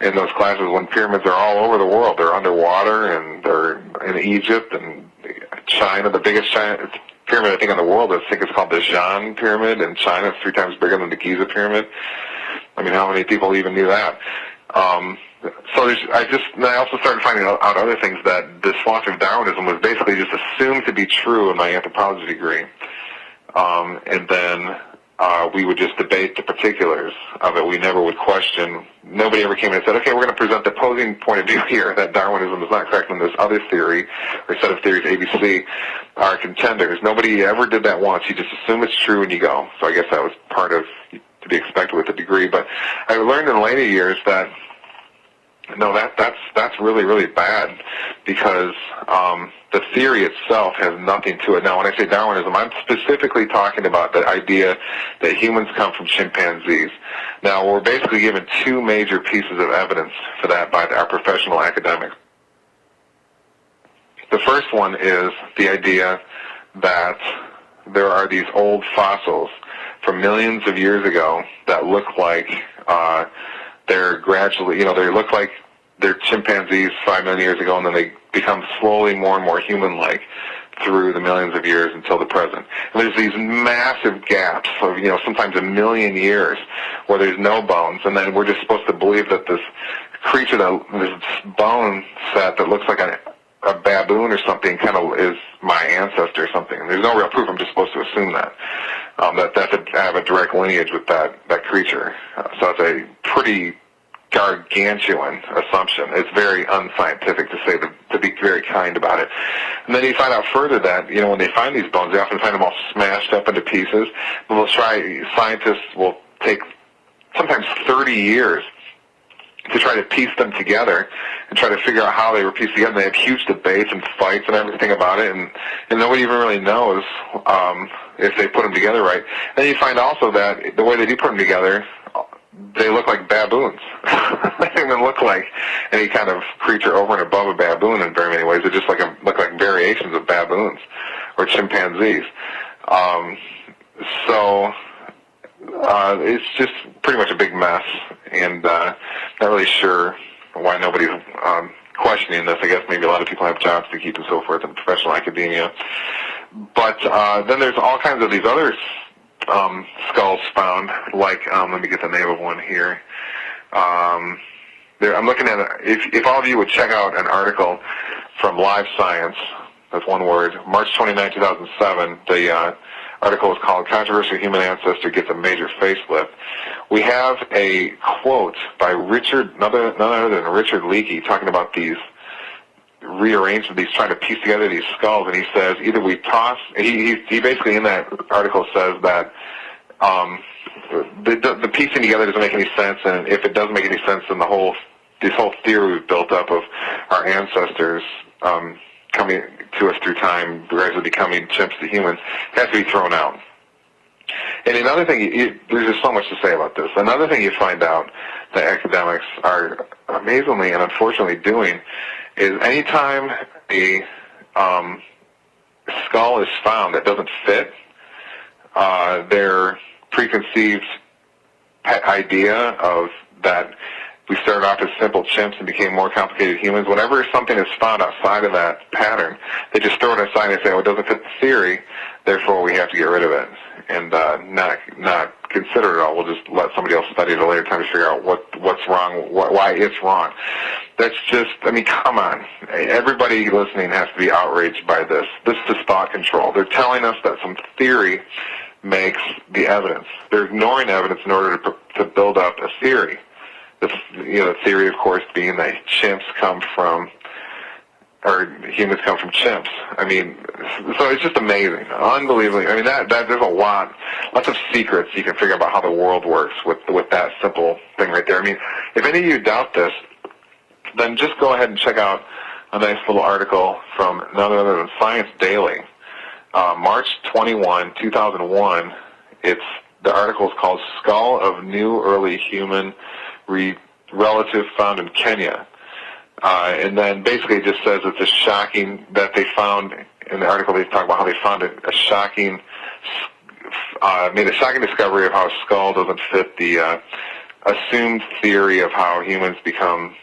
in those classes when pyramids are all over the world? They're underwater, and they're in Egypt and China. The biggest pyramid, I think, in the world, I think it's called the Xi'an Pyramid in China. It's 3 times bigger than the Giza Pyramid. I mean, how many people even knew that? So I also started finding out other things, that this philosophy of Darwinism was basically just assumed to be true in my anthropology degree. And then we would just debate the particulars of it. We never would question. Nobody ever came in and said, okay, we're going to present the opposing point of view here, that Darwinism is not correct, and this other theory, or set of theories, ABC, are contenders. Nobody ever did that once. You just assume it's true and you go. So I guess that was part of to be expected with the degree. But I learned in later years that no, that's really, really bad, because the theory itself has nothing to it. Now, when I say Darwinism, I'm specifically talking about the idea that humans come from chimpanzees. Now, we're basically given 2 major pieces of evidence for that by our professional academics. The first one is the idea that there are these old fossils from millions of years ago that look like they're gradually, they look like they're chimpanzees 5 million years ago, and then they become slowly more and more human-like through the millions of years until the present. And there's these massive gaps of, sometimes 1 million years where there's no bones, and then we're just supposed to believe that this creature, this bone set that looks like a baboon or something, kind of is my ancestor or something. And there's no real proof. I'm just supposed to assume that. that have a direct lineage with that creature. So it's a pretty gargantuan assumption. It's very unscientific to be very kind about it. And then you find out further that, when they find these bones, they often find them all smashed up into pieces. Scientists will take sometimes 30 years to try to piece them together and try to figure out how they were pieced together. And they have huge debates and fights and everything about it, and nobody even really knows if they put them together right. And then you find also that the way they do put them together, they look like baboons. They don't even look like any kind of creature over and above a baboon in very many ways. They just look like variations of baboons or chimpanzees. It's just pretty much a big mess, and not really sure why nobody's questioning this. I guess maybe a lot of people have jobs to keep and so forth in professional academia. But then there's all kinds of these other skulls found, like, let me get the name of one here. I'm looking at, if all of you would check out an article from Live Science, that's one word, March 29, 2007, the article is called Controversial Human Ancestor Gets a Major Facelift. We have a quote by none other than Richard Leakey talking about these trying to piece together these skulls, and he says either we toss, he basically in that article says that the piecing together doesn't make any sense, and if it doesn't make any sense, then this whole theory we've built up of our ancestors coming to us through time, gradually becoming chimps to humans, has to be thrown out. And another thing, there's just so much to say about this. Another thing you find out that academics are amazingly and unfortunately doing is anytime a skull is found that doesn't fit their preconceived idea of that we started off as simple chimps and became more complicated humans. Whenever something is found outside of that pattern, they just throw it aside and say, it doesn't fit the theory, therefore we have to get rid of it, and not consider it all. We'll just let somebody else study it at a later time to figure out what's wrong, why it's wrong. That's just, come on. Everybody listening has to be outraged by this. This is thought control. They're telling us that some theory makes the evidence. They're ignoring evidence in order to build up a theory. The theory, of course, being that humans come from chimps. So it's just amazing, unbelievably. There's lots of secrets you can figure out about how the world works with that simple thing right there. If any of you doubt this, then just go ahead and check out a nice little article from none other than Science Daily, March 21, 2001. The article is called "Skull of New Early Human Relative Found in Kenya." And then basically it just says it's shocking that they found, in the article they talk about how they found made a shocking discovery of how a skull doesn't fit the assumed theory of how humans become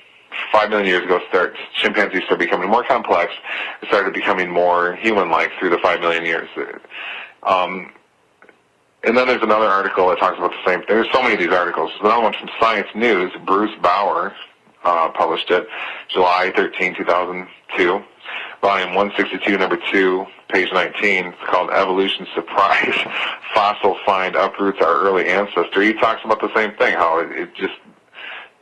5 million years ago, chimpanzees started becoming more complex, started becoming more human-like through the 5 million years. And then there's another article that talks about the same thing. There's so many of these articles. There's another one from Science News. Bruce Bauer published it, July 13, 2002, volume 162, number 2, page 19. It's called Evolution Surprise. Fossil Find Uproots Our Early Ancestor. He talks about the same thing, how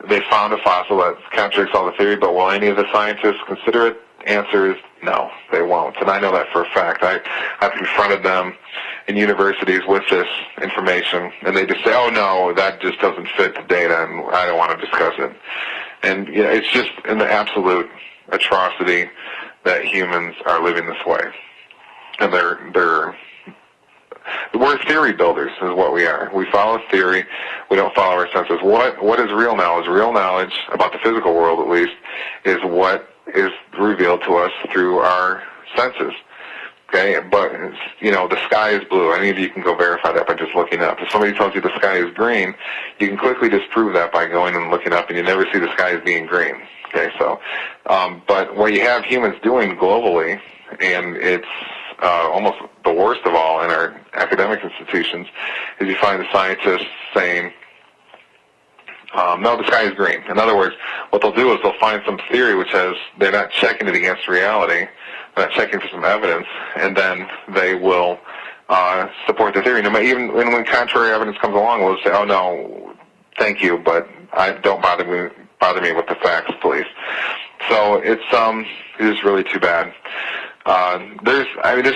they found a fossil that contradicts all the theory, but will any of the scientists consider it? Answer is no, they won't. And I know that for a fact. I've confronted them in universities with this information, and they just say, oh no, that just doesn't fit the data, and I don't want to discuss it. And it's just an absolute atrocity that humans are living this way. And we're theory builders is what we are. We follow theory. We don't follow our senses. What is real knowledge? Real knowledge, about the physical world at least, is what is revealed to us through our senses. Okay, but the sky is blue. Any of you can go verify that by just looking up. If somebody tells you the sky is green, you can quickly disprove that by going and looking up, and you never see the sky as being green. Okay, so, but what you have humans doing globally, and it's almost the worst of all in our academic institutions, is you find the scientists saying, no, the sky is green. In other words, what they'll do is they'll find some theory which they're not checking it against reality, they're not checking for some evidence, and then they will support the theory. Even when contrary evidence comes along, we'll say, "Oh no, thank you, but don't bother me with the facts, please." So it is really too bad. There's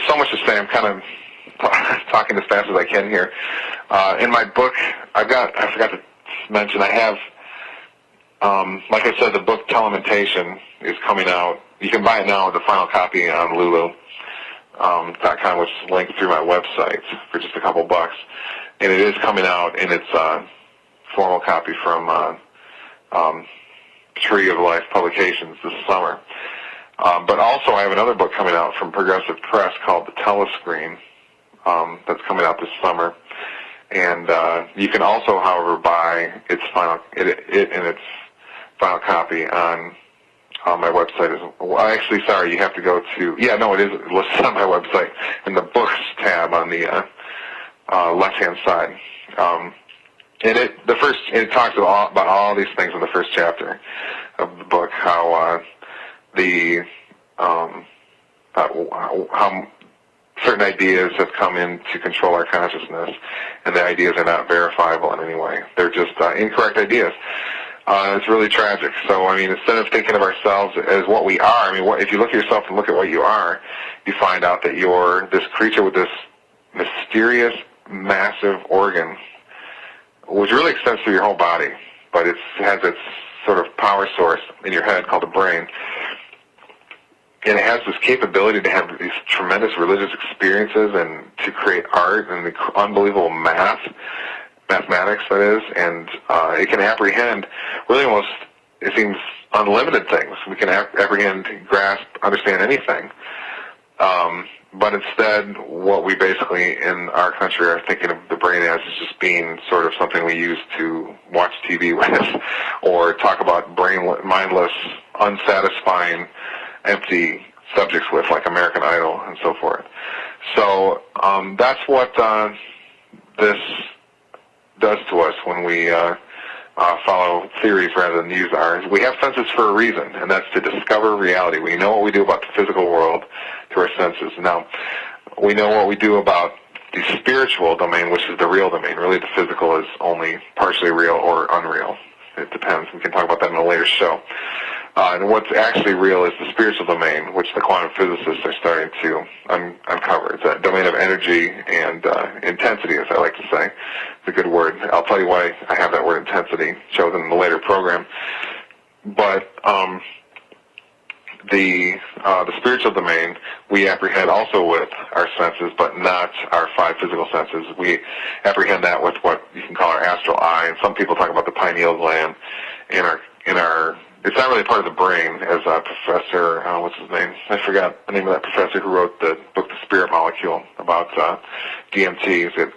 so much to say. I'm kind of talking as fast as I can here. In my book, I forgot to mention, I have, like I said, the book Telementation is coming out. You can buy it now with the final copy on Lulu.com, which is linked through my website for just a couple bucks. And it is coming out in its formal copy from Tree of Life Publications this summer. But also I have another book coming out from Progressive Press called The Telescreen that's coming out this summer. And you can also, however, buy its final copy on my website. Actually, sorry, you have to go to, it is listed on my website in the books tab on the left-hand side. And it talks about all these things in the first chapter of the book, how how certain ideas have come in to control our consciousness, and the ideas are not verifiable in any way. They're just incorrect ideas. It's really tragic. So, instead of thinking of ourselves as what we are, if you look at yourself and look at what you are, you find out that you're this creature with this mysterious, massive organ, which really extends through your whole body, but it has its sort of power source in your head called the brain. And it has this capability to have these tremendous religious experiences and to create art and the unbelievable mathematics that is, and it can apprehend really almost, it seems, unlimited things. We can apprehend, grasp, understand anything. But instead, what we basically in our country are thinking of the brain as is just being sort of something we use to watch TV with or talk about mindless, unsatisfying, empty subjects with, like American Idol and so forth. So that's what this does to us when we follow theories rather than use ours. We have senses for a reason, and that's to discover reality. We know what we do about the physical world through our senses. Now, we know what we do about the spiritual domain, which is the real domain. Really, the physical is only partially real or unreal. It depends. We can talk about that in a later show. And what's actually real is the spiritual domain, which the quantum physicists are starting to uncover. It's a domain of energy and intensity, as I like to say. It's a good word. I'll tell you why I have that word intensity chosen in the later program. But the spiritual domain we apprehend also with our senses, but not our five physical senses. We apprehend that with what you can call our astral eye, and some people talk about the pineal gland in our. It's not really part of the brain, as a professor, what's his name? I forgot the name of that professor who wrote the book The Spirit Molecule about DMT. He's a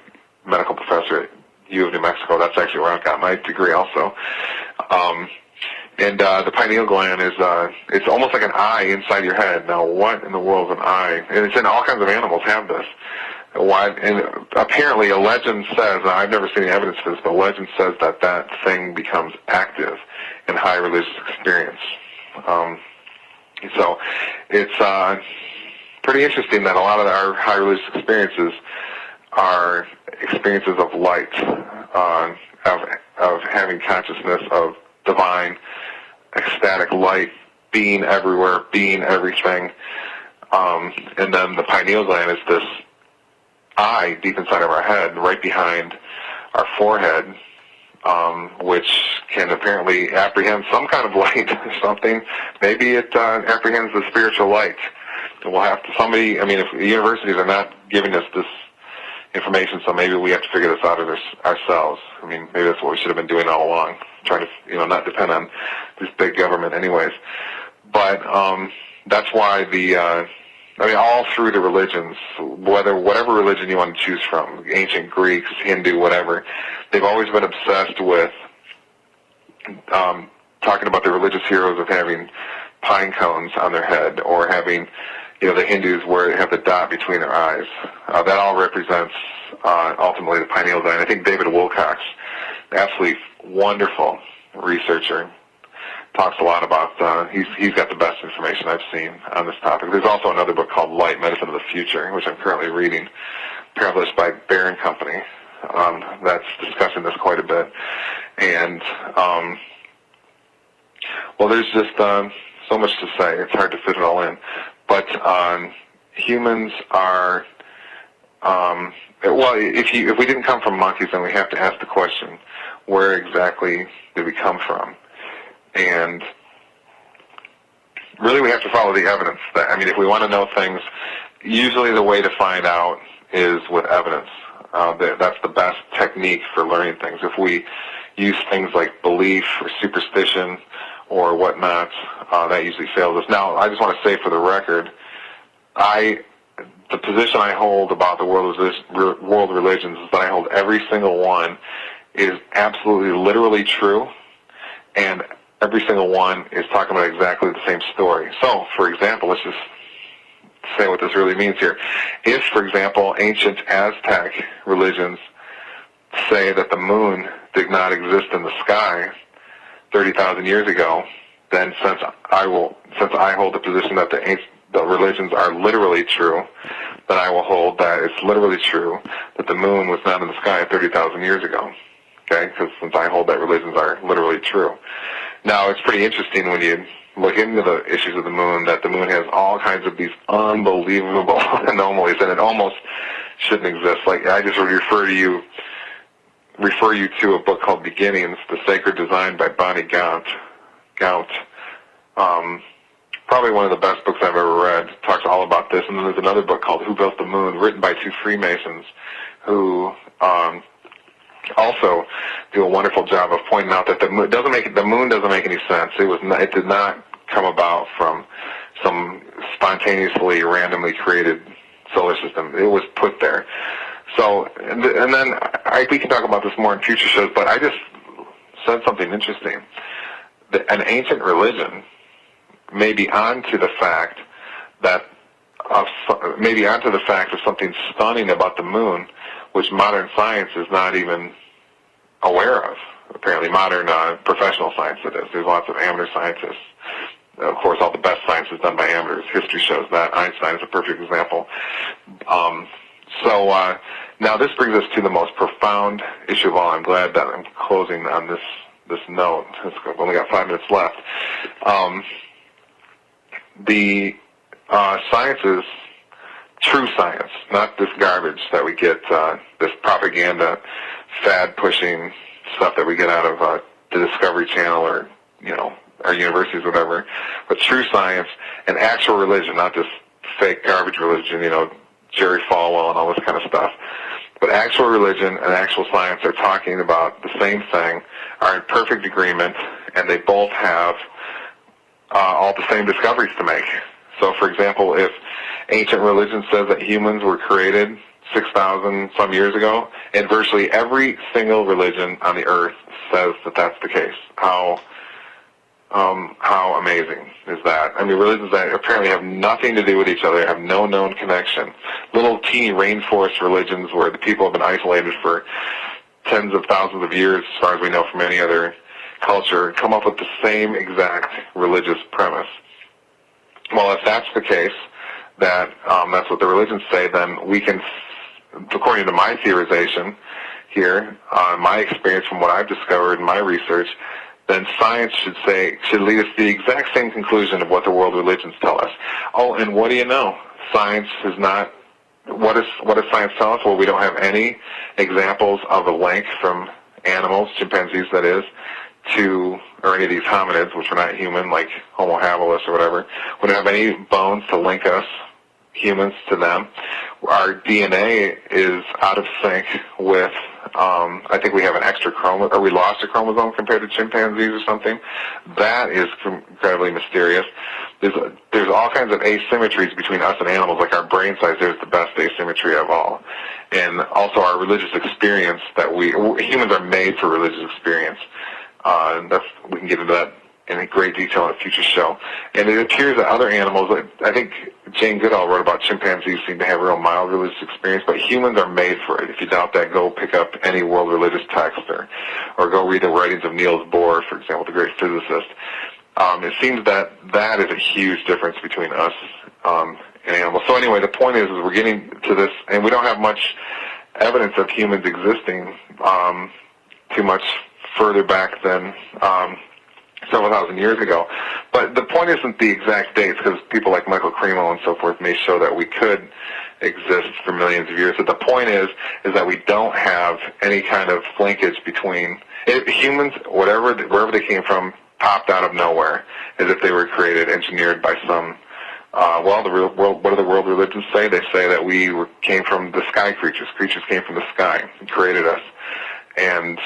medical professor at U of New Mexico. That's actually where I got my degree also. And the pineal gland is, it's almost like an eye inside your head. Now, what in the world is an eye? And it's in all kinds of animals have this. Why? And apparently a legend says, and I've never seen any evidence for this, but a legend says that that thing becomes active in high religious experience. So it's pretty interesting that a lot of our high religious experiences are experiences of light, of having consciousness of divine, ecstatic light, being everywhere, being everything. And then the pineal gland is this eye deep inside of our head, right behind our forehead, which can apparently apprehend some kind of light or something. Maybe it apprehends the spiritual light. And we'll have to, if the universities are not giving us this information, so maybe we have to figure this out ourselves. Maybe that's what we should have been doing all along, trying to, not depend on this big government anyways. But that's why all through the religions, whatever religion you want to choose from, ancient Greeks, Hindu, whatever, they've always been obsessed with talking about the religious heroes of having pine cones on their head, or having, the Hindus where they have the dot between their eyes. That all represents ultimately the pineal gland. I think David Wilcox, absolutely wonderful researcher, talks a lot about, he's got the best information I've seen on this topic. There's also another book called Light, Medicine of the Future, which I'm currently reading, published by Bear and Company. That's discussing this quite a bit. And, well, there's just so much to say. It's hard to fit it all in. But humans are, well, if we didn't come from monkeys, then we have to ask the question, where exactly did we come from? And really we have to follow the evidence. I mean, if we want to know things, usually the way to find out is with evidence. That's the best technique for learning things. If we use things like belief or superstition or whatnot, that usually fails us. Now, I just want to say for the record, the position I hold about the world religions is that I hold every single one is absolutely literally true, and every single one is talking about exactly the same story. So, for example, let's just say what this really means here. If, for example, ancient Aztec religions say that the moon did not exist in the sky 30,000 years ago, then since I hold the position that the religions are literally true, then I will hold that it's literally true that the moon was not in the sky 30,000 years ago. Okay, because since I hold that religions are literally true. Now, it's pretty interesting when you look into the issues of the moon, that the moon has all kinds of these unbelievable anomalies, and it almost shouldn't exist. Like, I just refer you to a book called Beginnings, The Sacred Design by Bonnie Gaunt. Probably one of the best books I've ever read. It talks all about this. And then there's another book called Who Built the Moon, written by two Freemasons who also do a wonderful job of pointing out that the moon doesn't make any sense. It did not come about from some spontaneously, randomly created solar system. It was put there. So, and then we can talk about this more in future shows, but I just said something interesting. An ancient religion may be onto the fact of something stunning about the moon, which modern science is not even aware of. Apparently, modern professional science it is. There's lots of amateur scientists. Of course, all the best science is done by amateurs. History shows that. Einstein is a perfect example. So now this brings us to the most profound issue of all. I'm glad that I'm closing on this note. We've only got 5 minutes left. The sciences, true science, not this garbage that we get, this propaganda, fad-pushing stuff that we get out of the Discovery Channel or, our universities, whatever, but true science and actual religion, not this fake garbage religion, Jerry Falwell and all this kind of stuff. But actual religion and actual science are talking about the same thing, are in perfect agreement, and they both have all the same discoveries to make. So, for example, if ancient religion says that humans were created 6,000 some years ago, and virtually every single religion on the earth says that that's the case. How amazing is that? I mean, religions that apparently have nothing to do with each other, have no known connection. Little teeny rainforest religions where the people have been isolated for tens of thousands of years, as far as we know from any other culture, come up with the same exact religious premise. Well, if that's the case, that that's what the religions say, then we can, according to my theorization here, my experience from what I've discovered in my research, then science should lead us to the exact same conclusion of what the world religions tell us. Oh, and what do you know? Science is not. What does science tell us? Well, we don't have any examples of a link from animals, chimpanzees that is, or any of these hominids, which are not human, like Homo habilis or whatever. We don't have any bones to link us, humans, to them. Our DNA is out of sync with, I think we have an extra chromosome, or we lost a chromosome compared to chimpanzees or something. That is incredibly mysterious. There's all kinds of asymmetries between us and animals, like our brain size. There's the best asymmetry of all. And also our religious experience, humans are made for religious experience. We can get into that in great detail in a future show. And it appears that other animals, I think Jane Goodall wrote about chimpanzees seem to have a real mild religious experience, but humans are made for it. If you doubt that, go pick up any world religious text or go read the writings of Niels Bohr, for example, the great physicist. It seems that is a huge difference between us in animals. So anyway, the point is we're getting to this, and we don't have much evidence of humans existing too much further back than several thousand years ago. But the point isn't the exact dates, because people like Michael Cremo and so forth may show that we could exist for millions of years. But the point is that we don't have any kind of linkage between humans, wherever they came from, popped out of nowhere, as if they were created, engineered by some. What do the world religions say? They say that we came from the sky creatures. Creatures came from the sky and created us. And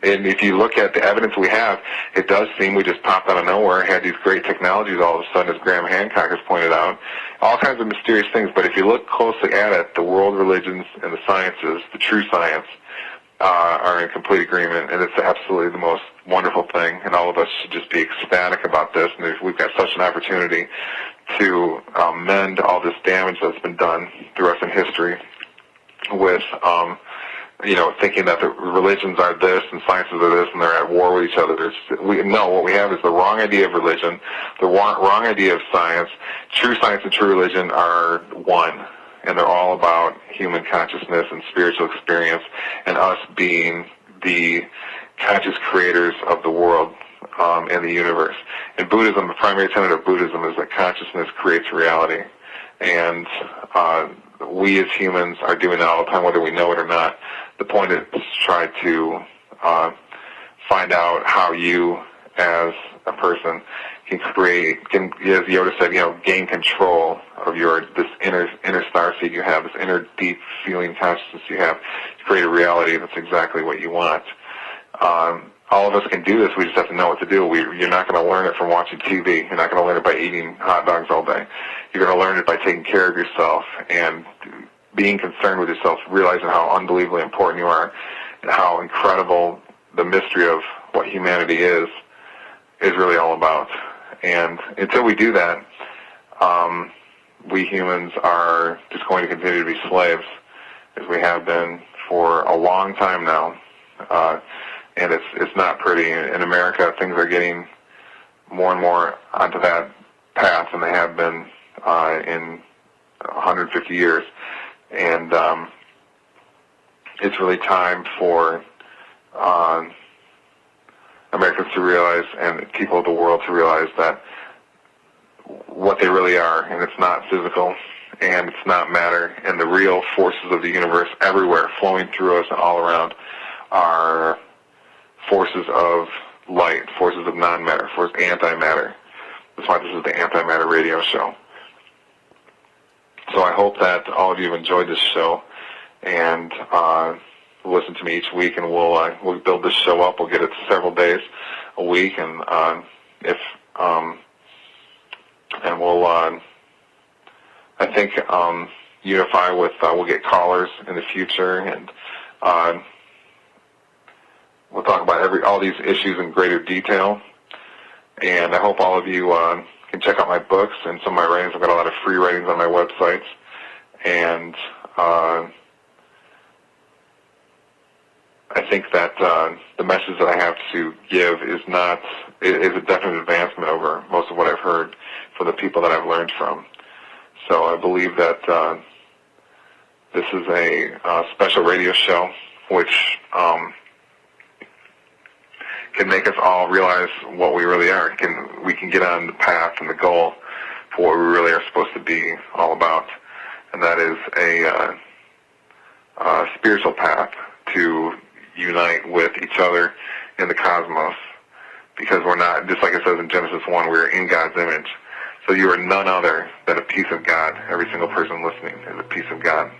if you look at the evidence we have, it does seem we just popped out of nowhere, had these great technologies all of a sudden, as Graham Hancock has pointed out, all kinds of mysterious things. But if you look closely at it, the world religions and the sciences, the true science, are in complete agreement, and it's absolutely the most wonderful thing, and all of us should just be ecstatic about this. And we've got such an opportunity to mend all this damage that's been done through us in history with thinking that the religions are this and sciences are this and they're at war with each other. What we have is the wrong idea of religion, the wrong idea of science. True science and true religion are one, and they're all about human consciousness and spiritual experience, and us being the conscious creators of the world and the universe. In Buddhism, the primary tenet of Buddhism is that consciousness creates reality, and we as humans are doing that all the time, whether we know it or not. The point is to try to find out how you, as a person, can, as Yoda said, gain control of this inner starseed you have, this inner deep feeling consciousness you have, to create a reality that's exactly what you want. All of us can do this. We just have to know what to do. You're not going to learn it from watching TV. You're not going to learn it by eating hot dogs all day. You're going to learn it by taking care of yourself and being concerned with yourself, realizing how unbelievably important you are and how incredible the mystery of what humanity is really all about. And until we do that, we humans are just going to continue to be slaves, as we have been for a long time now. And it's not pretty. In America, things are getting more and more onto that path than they have been in 150 years. And it's really time for Americans to realize, and people of the world to realize, that what they really are, and it's not physical, and it's not matter, and the real forces of the universe everywhere, flowing through us and all around, are forces of light, forces of non-matter, forces of antimatter. That's why this is the Antimatter radio show. So I hope that all of you have enjoyed this show, and listen to me each week, and we'll build this show up. We'll get it several days a week, and we'll I think unify with. We'll get callers in the future, and we'll talk about all these issues in greater detail. And I hope all of you can check out my books and some of my writings. I've got a lot of free writings on my websites, and I think that the message that I have to give is a definite advancement over most of what I've heard from the people that I've learned from. So I believe that this is a special radio show which can make us all realize what we really are. We can get on the path and the goal for what we really are supposed to be all about, and that is a spiritual path to unite with each other in the cosmos, because we're not, just like it says in Genesis 1, we're in God's image. So you are none other than a piece of God. Every single person listening is a piece of God.